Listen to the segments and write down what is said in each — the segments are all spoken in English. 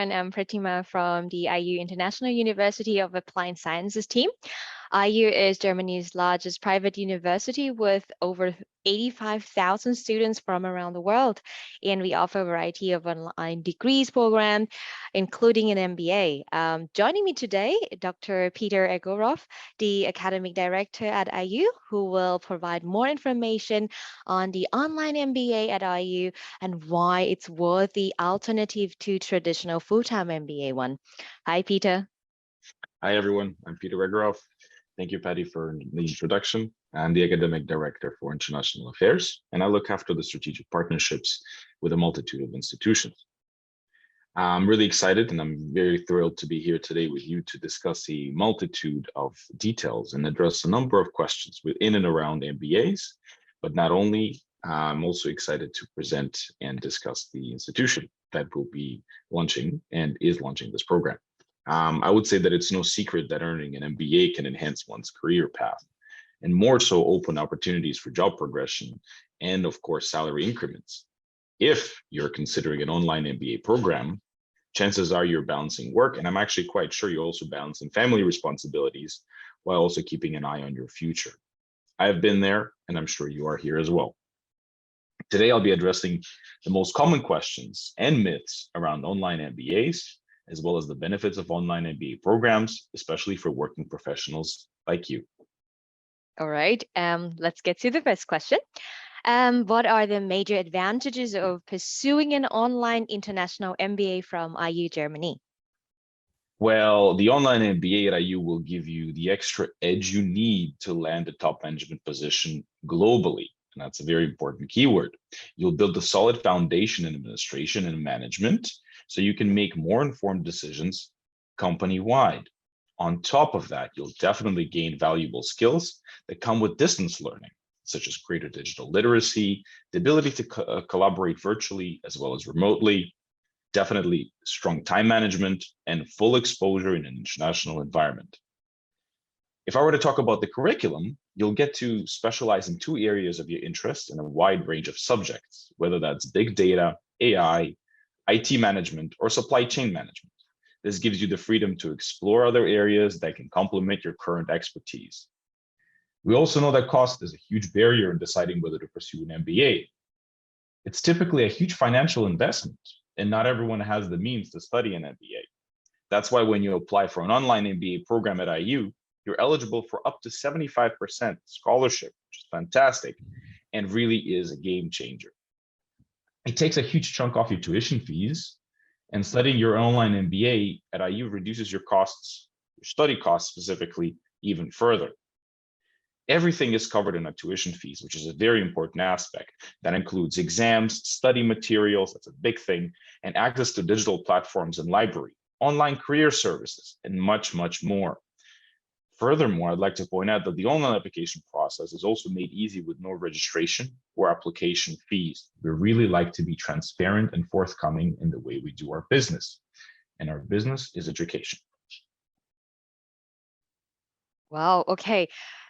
everyone. I'm Pratima from the IU International University of Applied Sciences team. IU is Germany's largest private university with over 85,000 students from around the world. And we offer a variety of online degrees program, including an MBA. Joining me today, Dr. Peter Egorov, the academic director at IU, who will provide more information on the online MBA at IU and why it's worth the alternative to traditional full-time MBA one. Hi, Peter. Hi, everyone. I'm Peter Egorov. Thank you, Patty, for the introduction. I'm the Academic Director for International Affairs, and I look after the strategic partnerships with a multitude of institutions. I'm really excited and I'm very thrilled to be here today with you to discuss a multitude of details and address a number of questions within and around MBAs, but not only, I'm also excited to present and discuss the institution that will be launching and is launching this program. I would say that it's no secret that earning an MBA can enhance one's career path and more so open opportunities for job progression and, of course, salary increments. If you're considering an online MBA program, chances are you're balancing work, and I'm actually quite sure you're also balancing family responsibilities while also keeping an eye on your future. I've been there, and I'm sure you are here as well. Today, I'll be addressing the most common questions and myths around online MBAs, as well as the benefits of online MBA programs, especially for working professionals like you. All right, let's get to the first question. What are the major advantages of pursuing an online international MBA from IU Germany? Well, the online MBA at IU will give you the extra edge you need to land a top management position globally. And that's a very important keyword. You'll build a solid foundation in administration and management so you can make more informed decisions company-wide. On top of that, you'll definitely gain valuable skills that come with distance learning, such as greater digital literacy, the ability to collaborate virtually as well as remotely, definitely strong time management, and full exposure in an international environment. If I were to talk about the curriculum, you'll get to specialize in 2 areas of your interest in a wide range of subjects, whether that's big data, AI, IT management, or supply chain management. This gives you the freedom to explore other areas that can complement your current expertise. We also know that cost is a huge barrier in deciding whether to pursue an MBA. It's typically a huge financial investment, and not everyone has the means to study an MBA. That's why when you apply for an online MBA program at IU, you're eligible for up to 75% scholarship, which is fantastic and really is a game changer. It takes a huge chunk off your tuition fees, and studying your online MBA at IU reduces your costs, your study costs specifically, even further. Everything is covered in our tuition fees, which is a very important aspect. That includes exams, study materials, that's a big thing, and access to digital platforms and library, online career services, and much, much more. Furthermore, I'd like to point out that the online application process is also made easy with no registration or application fees. We really like to be transparent and forthcoming in the way we do our business, and our business is education. Wow, okay.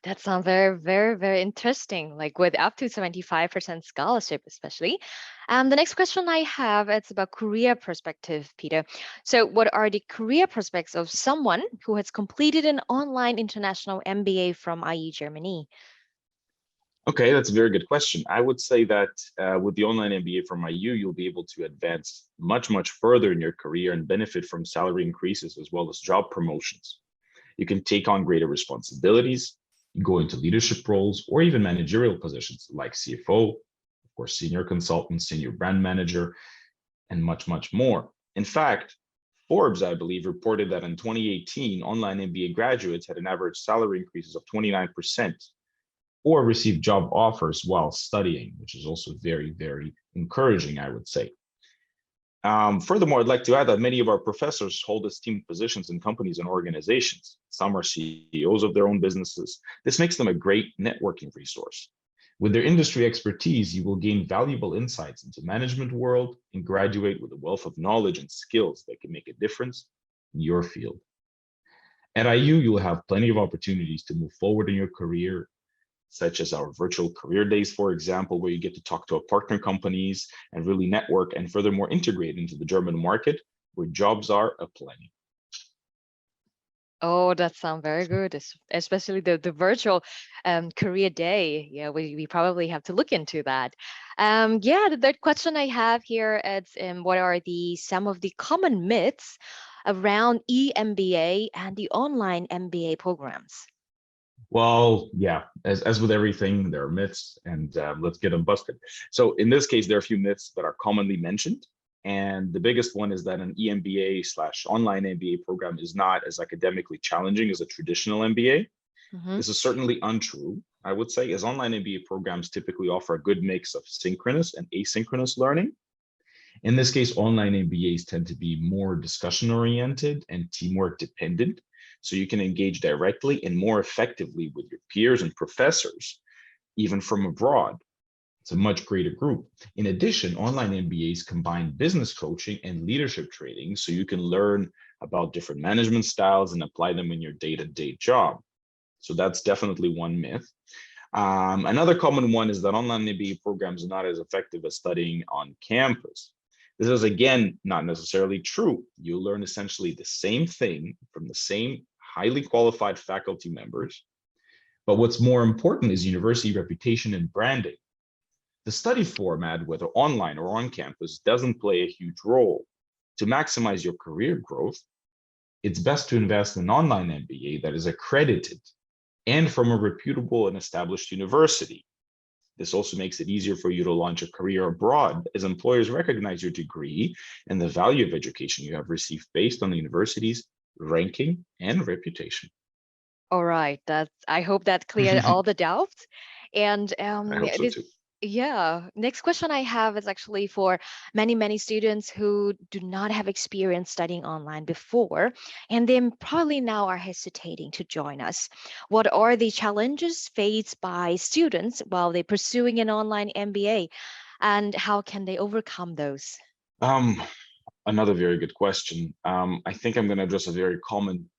That sounds very, very, very interesting, like with up to 75% scholarship, especially. The next question I have, it's about career perspective, Peter. So what are the career prospects of someone who has completed an online international MBA from IU Germany? Okay, that's a very good question. I would say that with the online MBA from IU, you'll be able to advance much, much further in your career and benefit from salary increases as well as job promotions. You can take on greater responsibilities, go into leadership roles, or even managerial positions like CFO, of course, senior consultant, senior brand manager, and much, much more. In fact, Forbes, I believe, reported that in 2018, online MBA graduates had an average salary increases of 29% or received job offers while studying, which is also very, very encouraging, I would say. Furthermore, I'd like to add that many of our professors hold esteemed positions in companies and organizations. Some are CEOs of their own businesses. This makes them a great networking resource. With their industry expertise, you will gain valuable insights into management world and graduate with a wealth of knowledge and skills that can make a difference in your field. At IU, you'll have plenty of opportunities to move forward in your career, such as our virtual career days, for example, where you get to talk to our partner companies and really network and furthermore integrate into the German market where jobs are aplenty. Oh, that sounds very good, especially the virtual career day. Yeah, we probably have to look into that. Yeah, the third question I have here is what are some of the common myths around eMBA and the online MBA programs? Well, yeah, as with everything, there are myths, and let's get them busted. So in this case, there are a few myths that are commonly mentioned. And the biggest one is that an eMBA slash online MBA program is not as academically challenging as a traditional MBA. Hmm. This is certainly untrue, I would say, as online MBA programs typically offer a good mix of synchronous and asynchronous learning. In this case, online MBAs tend to be more discussion oriented and teamwork dependent. So you can engage directly and more effectively with your peers and professors, even from abroad. It's a much greater group. In addition, online MBAs combine business coaching and leadership training, so you can learn about different management styles and apply them in your day-to-day job. So that's definitely one myth. Another common one is that online MBA programs are not as effective as studying on campus. This is, again, not necessarily true. You'll learn essentially the same thing from the same highly qualified faculty members. But what's more important is university reputation and branding. The study format, whether online or on campus, doesn't play a huge role. To maximize your career growth, it's best to invest in an online MBA that is accredited and from a reputable and established university. This also makes it easier for you to launch a career abroad, as employers recognize your degree and the value of education you have received based on the university's ranking and reputation. All right, I hope that cleared all the doubts. And I hope so too. yeah, next question I have is actually for many students who do not have experience studying online before, and they probably now are hesitating to join us. What are the challenges faced by students while they're pursuing an online MBA, and how can they overcome those? Um, Another very good question. I think I'm going to address a very common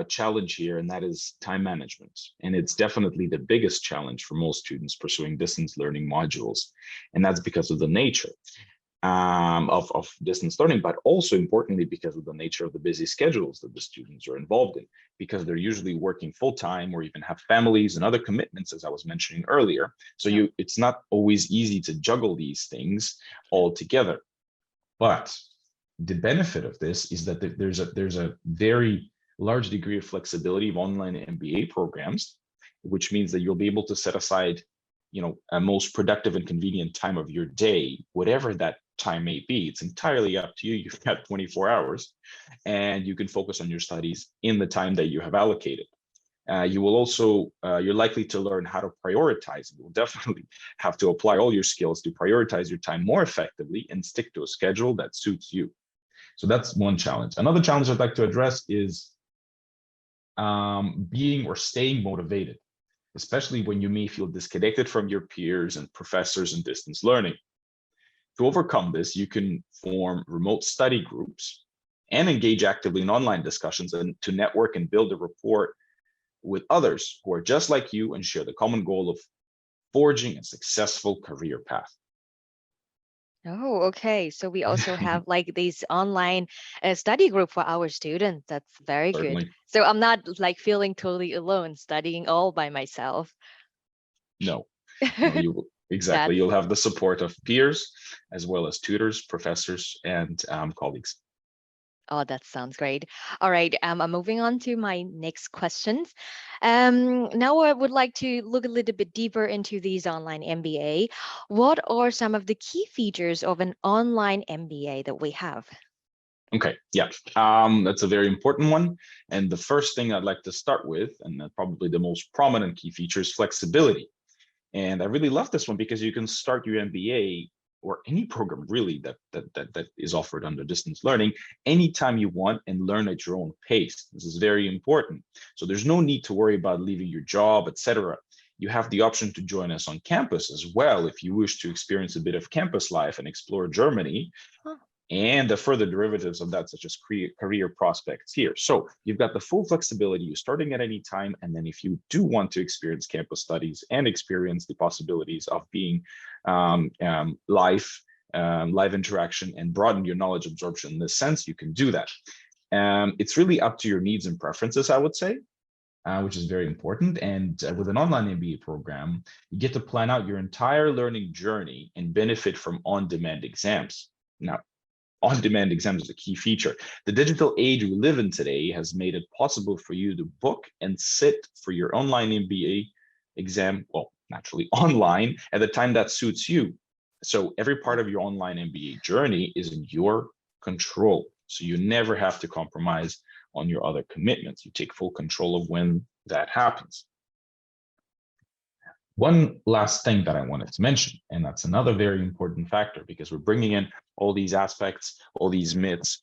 challenge here, and that is time management. And it's definitely the biggest challenge for most students pursuing distance learning modules. And that's because of the nature of distance learning, but also importantly, because of the nature of the busy schedules that the students are involved in, because they're usually working full time or even have families and other commitments, as I was mentioning earlier. So Yeah. it's not always easy to juggle these things all together. But the benefit of this is that there's a very large degree of flexibility of online MBA programs, which means that you'll be able to set aside, a most productive and convenient time of your day, whatever that time may be. It's entirely up to you. You've got 24 hours, and you can focus on your studies in the time that you have allocated. You will also, you're likely to learn how to prioritize. You will definitely have to apply all your skills to prioritize your time more effectively and stick to a schedule that suits you. So that's one challenge. Another challenge I'd like to address is being or staying motivated, especially when you may feel disconnected from your peers and professors in distance learning. To overcome this, you can form remote study groups and engage actively in online discussions and to network and build a rapport with others who are just like you and share the common goal of forging a successful career path. Oh, okay. So we also have like these online study group for our students. That's very good. Certainly. So I'm not like feeling totally alone studying all by myself. No, no, you will. Exactly. That's You'll have the support of peers as well as tutors, professors, and colleagues. Oh, that sounds great. All right, I'm moving on to my next questions. Now I would like to look a little bit deeper into these online MBA. What are some of the key features of an online MBA that we have? Okay, yeah, that's a very important one. And the first thing I'd like to start with, and probably the most prominent key feature, is flexibility. And I really love this one because you can start your MBA or any program really that is offered under distance learning anytime you want and learn at your own pace. This is very important. So there's no need to worry about leaving your job, etc. You have the option to join us on campus as well if you wish to experience a bit of campus life and explore Germany Huh. and the further derivatives of that, such as career prospects here. So you've got the full flexibility, you're starting at any time. And then if you do want to experience campus studies and experience the possibilities of being life live interaction, and broaden your knowledge absorption. In this sense, you can do that. It's really up to your needs and preferences, I would say, which is very important. And with an online MBA program, you get to plan out your entire learning journey and benefit from on-demand exams. Now, on-demand exams is a key feature. The digital age we live in today has made it possible for you to book and sit for your online MBA exam, well, naturally online, at the time that suits you. So every part of your online MBA journey is in your control. So you never have to compromise on your other commitments. You take full control of when that happens. One last thing that I wanted to mention, and that's another very important factor because we're bringing in all these aspects, all these myths,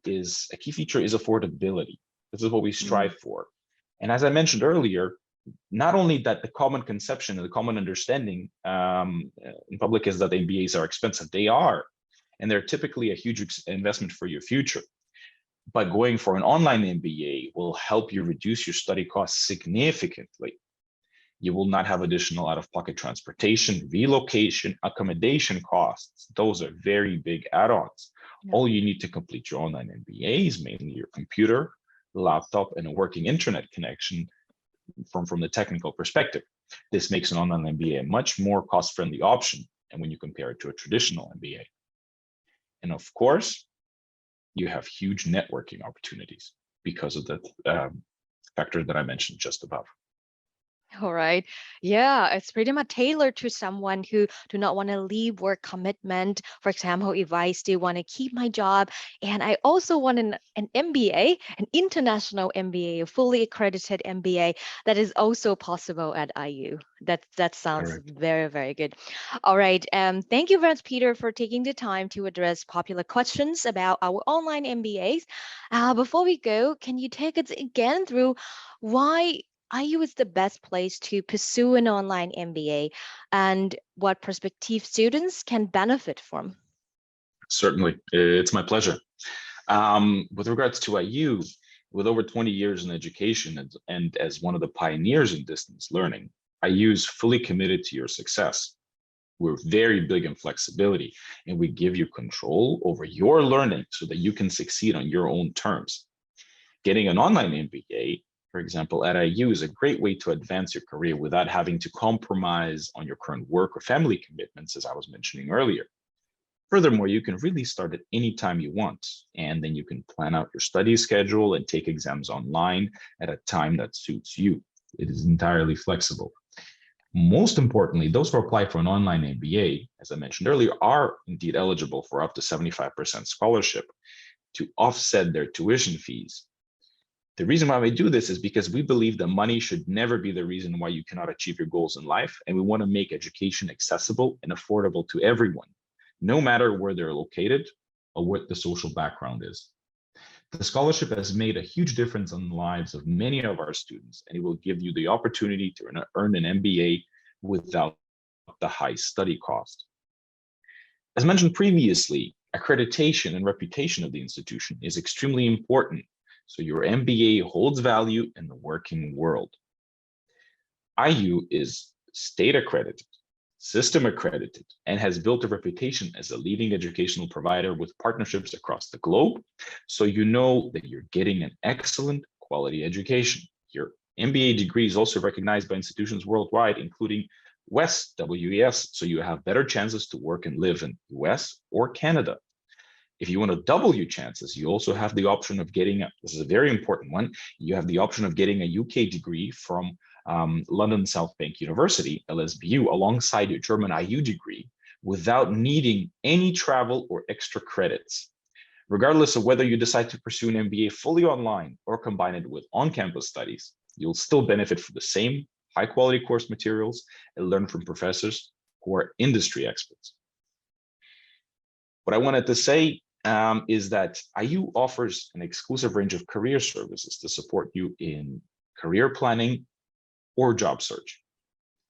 is a key feature is affordability. This is what we strive for. And as I mentioned earlier, not only that the common conception and the common understanding in public is that MBAs are expensive, they are, and they're typically a huge investment for your future. But going for an online MBA will help you reduce your study costs significantly. You will not have additional out-of-pocket transportation, relocation, accommodation costs. Those are very big add-ons. Yeah. All you need to complete your online MBA is mainly your computer, laptop, and a working internet connection from the technical perspective. This makes an online MBA a much more cost-friendly option, and when you compare it to a traditional MBA. And of course, you have huge networking opportunities because of the factor that I mentioned just above. All right. Yeah, it's pretty much tailored to someone who do not want to leave work commitment. For example, if I still want to keep my job and I also want an MBA, an international MBA, a fully accredited MBA, that is also possible at IU. That sounds very, very good. All right. Thank you very much, Peter, for taking the time to address popular questions about our online MBAs. Before we go, can you take us again through why IU is the best place to pursue an online MBA and what prospective students can benefit from? Certainly, it's my pleasure. With regards to IU, with over 20 years in education and as one of the pioneers in distance learning, IU is fully committed to your success. We're very big in flexibility, and we give you control over your learning so that you can succeed on your own terms. Getting an online MBA, for example, at IU is a great way to advance your career without having to compromise on your current work or family commitments, as I was mentioning earlier. Furthermore, you can really start at any time you want, and then you can plan out your study schedule and take exams online at a time that suits you. It is entirely flexible. Most importantly, those who apply for an online MBA, as I mentioned earlier, are indeed eligible for up to 75% scholarship to offset their tuition fees. The reason why we do this is because we believe that money should never be the reason why you cannot achieve your goals in life, and we want to make education accessible and affordable to everyone, no matter where they're located or what the social background is. The scholarship has made a huge difference in the lives of many of our students, and it will give you the opportunity to earn an MBA without the high study cost. As mentioned previously, accreditation and reputation of the institution is extremely important, so your MBA holds value in the working world. IU is state accredited, system accredited, and has built a reputation as a leading educational provider with partnerships across the globe, so you know that you're getting an excellent quality education. Your MBA degree is also recognized by institutions worldwide, including WES, so you have better chances to work and live in US or Canada. If you want to double your chances, you also have the option of getting, this is a very important one, you have the option of getting a UK degree from London South Bank University, LSBU, alongside your German IU degree without needing any travel or extra credits. Regardless of whether you decide to pursue an MBA fully online or combine it with on-campus studies, you'll still benefit from the same high-quality course materials and learn from professors who are industry experts. What I wanted to say is that IU offers an exclusive range of career services to support you in career planning or job search.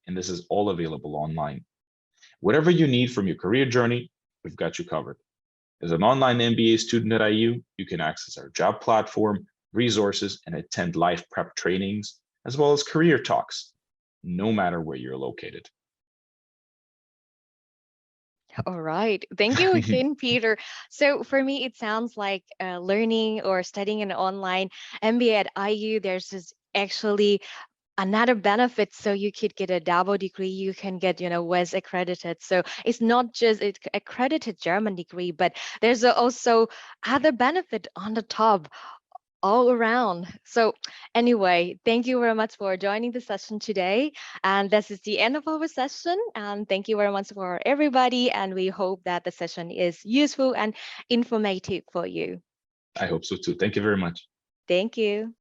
And this is all available online. Whatever you need from your career journey, we've got you covered. As an online MBA student at IU, you can access our job platform, resources, and attend live prep trainings, as well as career talks, no matter where you're located. All right. Thank you again, Peter. So for me, it sounds like learning or studying an online MBA at IU, there's this actually another benefit. So you could get a double degree, you can get, WES accredited. So it's not just an accredited German degree, but there's also other benefit on the top all around. So anyway, thank you very much for joining the session today. And this is the end of our session. And thank you very much for everybody. And we hope that the session is useful and informative for you. I hope so too. Thank you very much. Thank you.